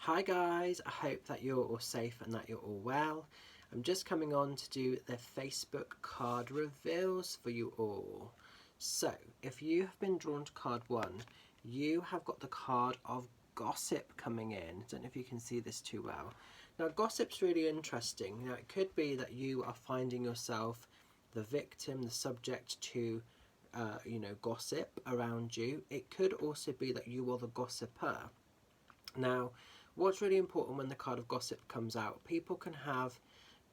Hi guys, I hope that you're all safe and that you're all well. I'm just coming on to do the Facebook card reveals for you all. So, if you have been drawn to card 1, you have got the card of gossip coming in. I don't know if you can see this too well. Now, gossip's really interesting. Now, it could be that you are finding yourself the victim, the subject to gossip around you. It could also be that you are the gossiper. Now, what's really important when the card of gossip comes out, people can have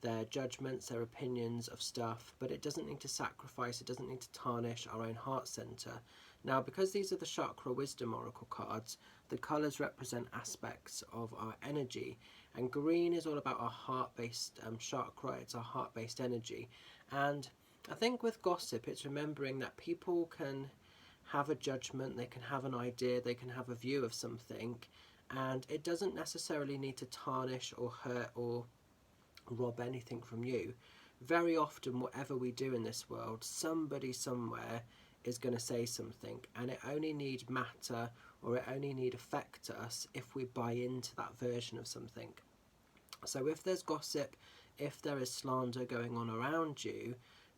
their judgments, their opinions of stuff, but it doesn't need to sacrifice, it doesn't need to tarnish our own heart center. Now, because these are the Chakra Wisdom Oracle cards, the colours represent aspects of our energy, and green is all about our heart-based chakra, it's our heart-based energy. And I think with gossip, it's remembering that people can have a judgment, they can have an idea, they can have a view of something, and it doesn't necessarily need to tarnish or hurt or rob anything from you. Very often, whatever we do in this world, somebody somewhere is going to say something, and it only need matter or it only need affect us if we buy into that version of something. So if there's gossip, if there is slander going on around you,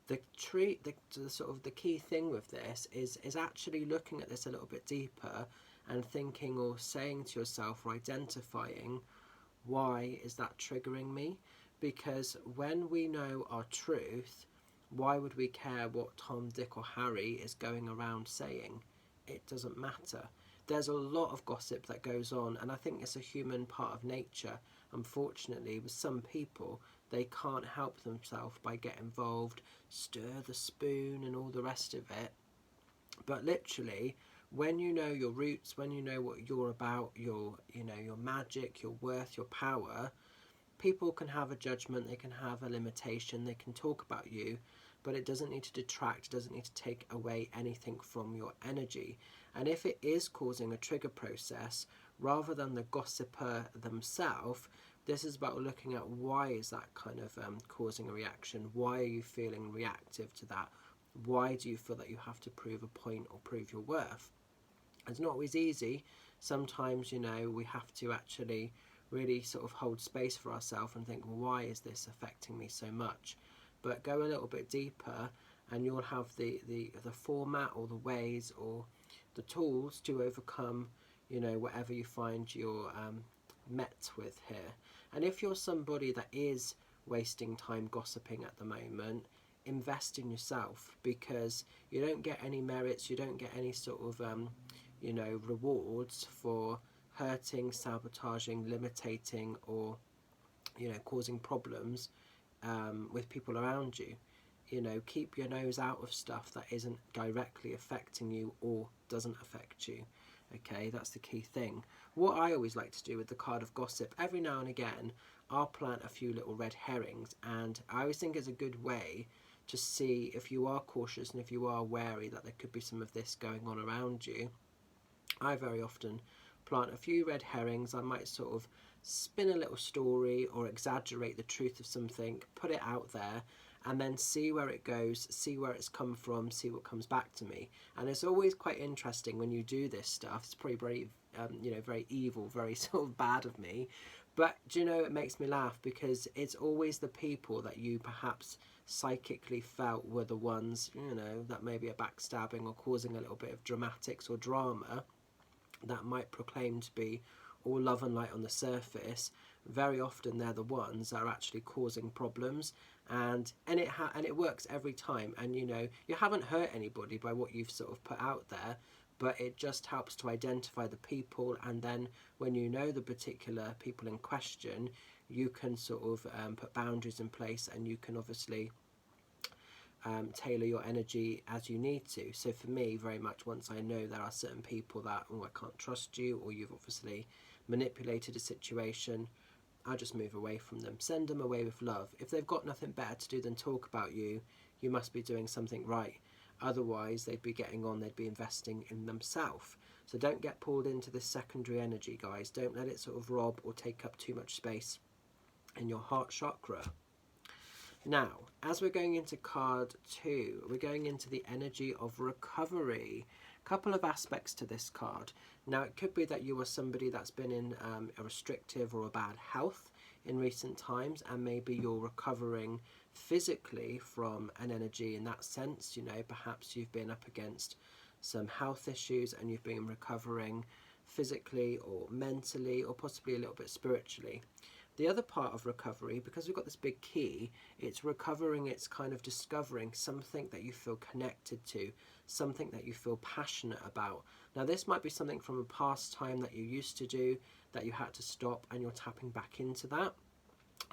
the key thing with this is actually looking at this a little bit deeper and thinking or saying to yourself or identifying, why is that triggering me? Because when we know our truth, why would we care what Tom, Dick or Harry is going around saying? It doesn't matter. There's a lot of gossip that goes on, and I think it's a human part of nature. Unfortunately, with some people, they can't help themselves by get involved, stir the spoon and all the rest of it. But literally, when you know your roots, when you know what you're about, your magic, your worth, your power, people can have a judgment, they can have a limitation, they can talk about you, but it doesn't need to detract, it doesn't need to take away anything from your energy. And if it is causing a trigger process, rather than the gossiper themselves, this is about looking at why is that kind of causing a reaction, why are you feeling reactive to that, why do you feel that you have to prove a point or prove your worth. It's not always easy. Sometimes, we have to actually really sort of hold space for ourselves and think, well, why is this affecting me so much? But go a little bit deeper and you'll have the format or the ways or the tools to overcome, whatever you find you're met with here. And if you're somebody that is wasting time gossiping at the moment, invest in yourself, because you don't get any merits, you don't get any sort of rewards for hurting, sabotaging, limiting or causing problems with people around you. Keep your nose out of stuff that isn't directly affecting you or doesn't affect you. Okay, that's the key thing. What I always like to do with the card of gossip, every now and again I'll plant a few little red herrings, and I always think it's a good way to see if you are cautious and if you are wary that there could be some of this going on around you. I very often plant a few red herrings. I might sort of spin a little story or exaggerate the truth of something, put it out there, and then see where it goes, see where it's come from, see what comes back to me. And it's always quite interesting when you do this stuff. It's probably very, very evil, very sort of bad of me. But do you know, it makes me laugh because it's always the people that you perhaps psychically felt were the ones, that maybe are backstabbing or causing a little bit of dramatics or drama that might proclaim to be all love and light on the surface. Very often they're the ones that are actually causing problems, and it works every time. And you haven't hurt anybody by what you've sort of put out there, but it just helps to identify the people, and then when you know the particular people in question, you can sort of put boundaries in place, and you can obviously tailor your energy as you need to. So for me, very much, once I know there are certain people that, I can't trust you, or you've obviously manipulated a situation, I just move away from them, send them away with love. If they've got nothing better to do than talk about you, you must be doing something right. Otherwise, they'd be getting on, they'd be investing in themselves. So don't get pulled into this secondary energy, guys. Don't let it sort of rob or take up too much space in your heart chakra. Now, as we're going into card 2, we're going into the energy of recovery. couple of aspects to this card. Now, it could be that you are somebody that's been in a restrictive or a bad health in recent times, and maybe you're recovering physically from an energy in that sense. You know, perhaps you've been up against some health issues and you've been recovering physically or mentally or possibly a little bit spiritually. The other part of recovery, because we've got this big key, it's recovering, it's kind of discovering something that you feel connected to, something that you feel passionate about. Now, this might be something from a past time that you used to do that you had to stop, and you're tapping back into that.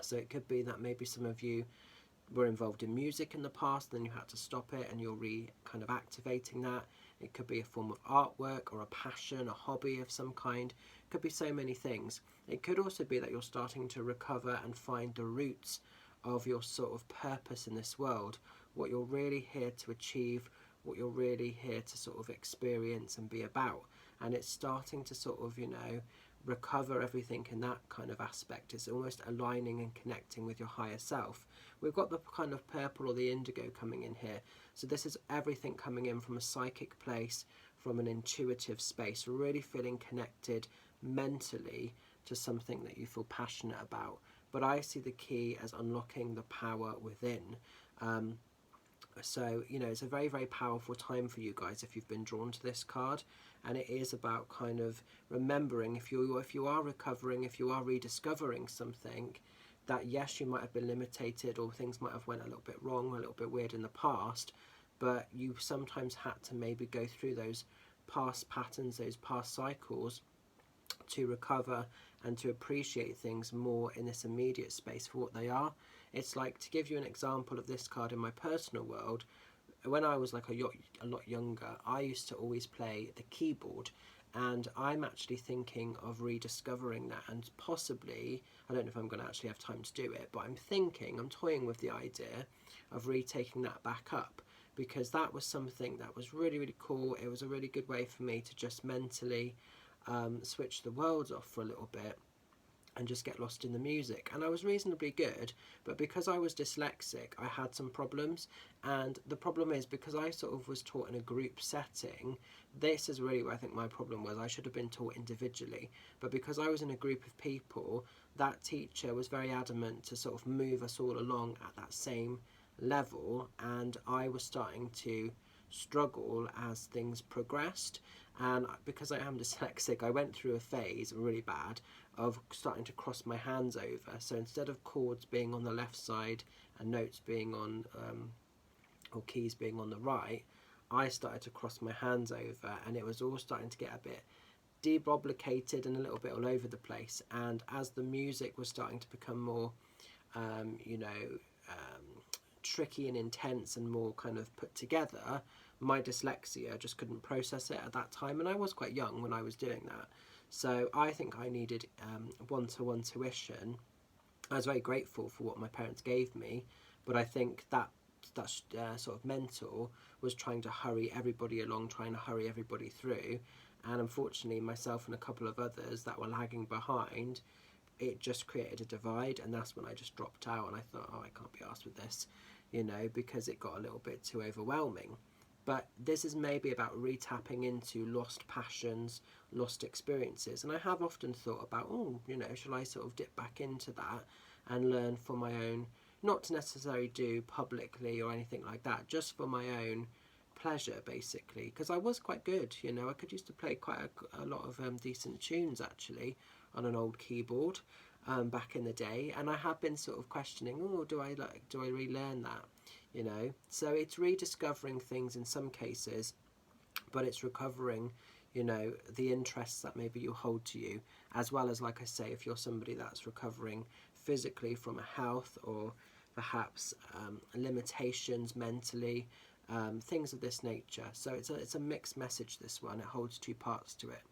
So it could be that maybe some of you were involved in music in the past, then you had to stop it and you're kind of activating that. It could be a form of artwork or a passion, a hobby of some kind. It could be so many things. It could also be that you're starting to recover and find the roots of your sort of purpose in this world, what you're really here to achieve, what you're really here to sort of experience and be about. And it's starting to sort of, you know, recover everything in that kind of aspect. It's almost aligning and connecting with your higher self. We've got the kind of purple or the indigo coming in here. So this is everything coming in from a psychic place, from an intuitive space, really feeling connected mentally to something that you feel passionate about. But I see the key as unlocking the power within. So, you know, it's a very, very powerful time for you guys if you've been drawn to this card. And it is about kind of remembering, if you are recovering, if you are rediscovering something, that yes, you might have been limited or things might have went a little bit wrong or a little bit weird in the past, but you sometimes had to maybe go through those past patterns, those past cycles, to recover and to appreciate things more in this immediate space for what they are. It's like, to give you an example of this card in my personal world, when I was like a lot younger, I used to always play the keyboard, and I'm actually thinking of rediscovering that, and possibly, I don't know if I'm going to actually have time to do it, but I'm toying with the idea of retaking that back up, because that was something that was really, really cool. It was a really good way for me to just mentally switch the world off for a little bit and just get lost in the music. And I was reasonably good, but because I was dyslexic, I had some problems. And the problem is, because I sort of was taught in a group setting, this is really where I think my problem was. I should have been taught individually, but because I was in a group of people, that teacher was very adamant to sort of move us all along at that same level, and I was starting to struggle as things progressed. And because I am dyslexic, I went through a phase, really bad, of starting to cross my hands over. So instead of chords being on the left side and notes being on, or keys being on the right, I started to cross my hands over, and it was all starting to get a bit deobligated and a little bit all over the place. And as the music was starting to become more, tricky and intense and more kind of put together, my dyslexia just couldn't process it at that time, and I was quite young when I was doing that. So I think I needed one-to-one tuition. I was very grateful for what my parents gave me, but I think that sort of mentor was trying to hurry everybody along, trying to hurry everybody through, and unfortunately myself and a couple of others that were lagging behind, it just created a divide, and that's when I just dropped out, and I thought, oh, I can't be arsed with this, because it got a little bit too overwhelming. But this is maybe about retapping into lost passions, lost experiences. And I have often thought about, shall I sort of dip back into that and learn for my own, not to necessarily do publicly or anything like that, just for my own pleasure, basically. Because I was quite good, I could used to play quite a lot of decent tunes, actually, on an old keyboard back in the day. And I have been sort of questioning, do I relearn that? So it's rediscovering things in some cases, but it's recovering, the interests that maybe you hold to you, as well as, like I say, if you're somebody that's recovering physically from a health or perhaps limitations mentally, things of this nature. So it's a mixed message, this one. It holds two parts to it.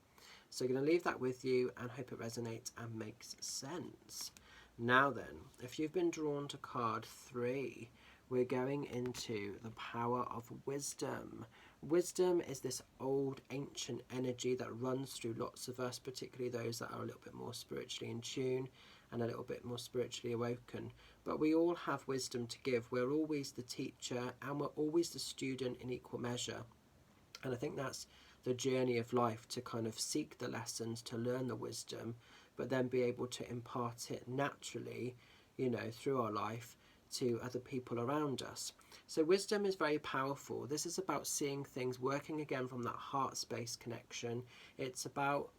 So I'm going to leave that with you and hope it resonates and makes sense. Now then, if you've been drawn to card 3, we're going into the power of wisdom. Wisdom is this old, ancient energy that runs through lots of us, particularly those that are a little bit more spiritually in tune and a little bit more spiritually awoken. But we all have wisdom to give. We're always the teacher and we're always the student in equal measure. And I think that's the journey of life to kind of seek the lessons, to learn the wisdom, but then be able to impart it naturally, you know, through our life to other people around us. So wisdom is very powerful. This is about seeing things, working again from that heart space connection. It's about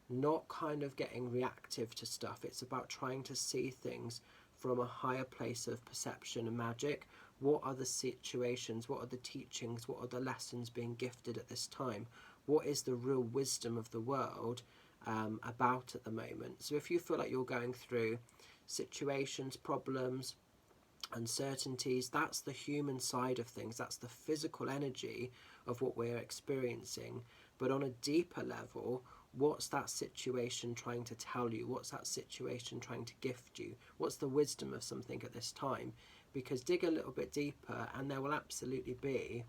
not kind of getting reactive to stuff. It's about trying to see things from a higher place of perception and magic. What are the situations? What are the teachings? What are the lessons being gifted at this time? What is the real wisdom of the world about at the moment? So if you feel like you're going through situations, problems, uncertainties, that's the human side of things. That's the physical energy of what we're experiencing. But on a deeper level, what's that situation trying to tell you? What's that situation trying to gift you? What's the wisdom of something at this time? Because dig a little bit deeper and there will absolutely be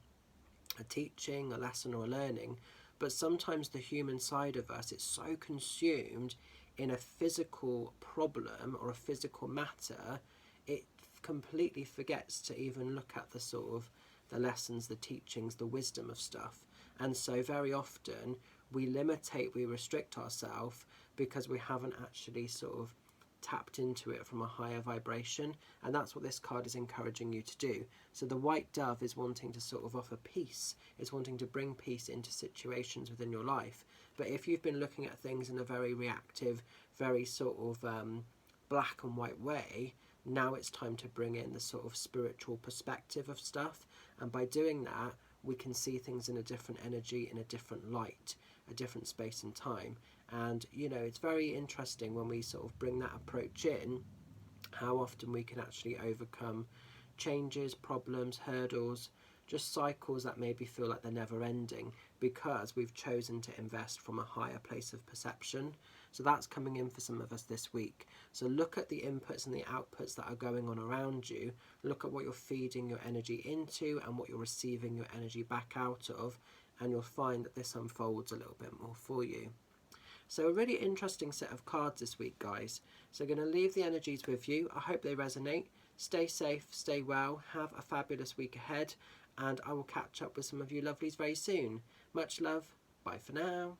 a teaching, a lesson, or a learning. But sometimes the human side of us, it's so consumed in a physical problem or a physical matter, it completely forgets to even look at the sort of the lessons, the teachings, the wisdom of stuff. And so very often we limitate, we restrict ourselves because we haven't actually sort of tapped into it from a higher vibration. And that's what this card is encouraging you to do. So the white dove is wanting to sort of offer peace. It's wanting to bring peace into situations within your life. But if you've been looking at things in a very reactive, very sort of black and white way, now it's time to bring in the sort of spiritual perspective of stuff. And by doing that, we can see things in a different energy, in a different light, a different space and time. And, you know, it's very interesting when we sort of bring that approach in, how often we can actually overcome changes, problems, hurdles, just cycles that maybe feel like they're never ending because we've chosen to invest from a higher place of perception. So that's coming in for some of us this week. So look at the inputs and the outputs that are going on around you. Look at what you're feeding your energy into and what you're receiving your energy back out of, and you'll find that this unfolds a little bit more for you. So a really interesting set of cards this week, guys. So I'm going to leave the energies with you. I hope they resonate. Stay safe, stay well, have a fabulous week ahead, and I will catch up with some of you lovelies very soon. Much love. Bye for now.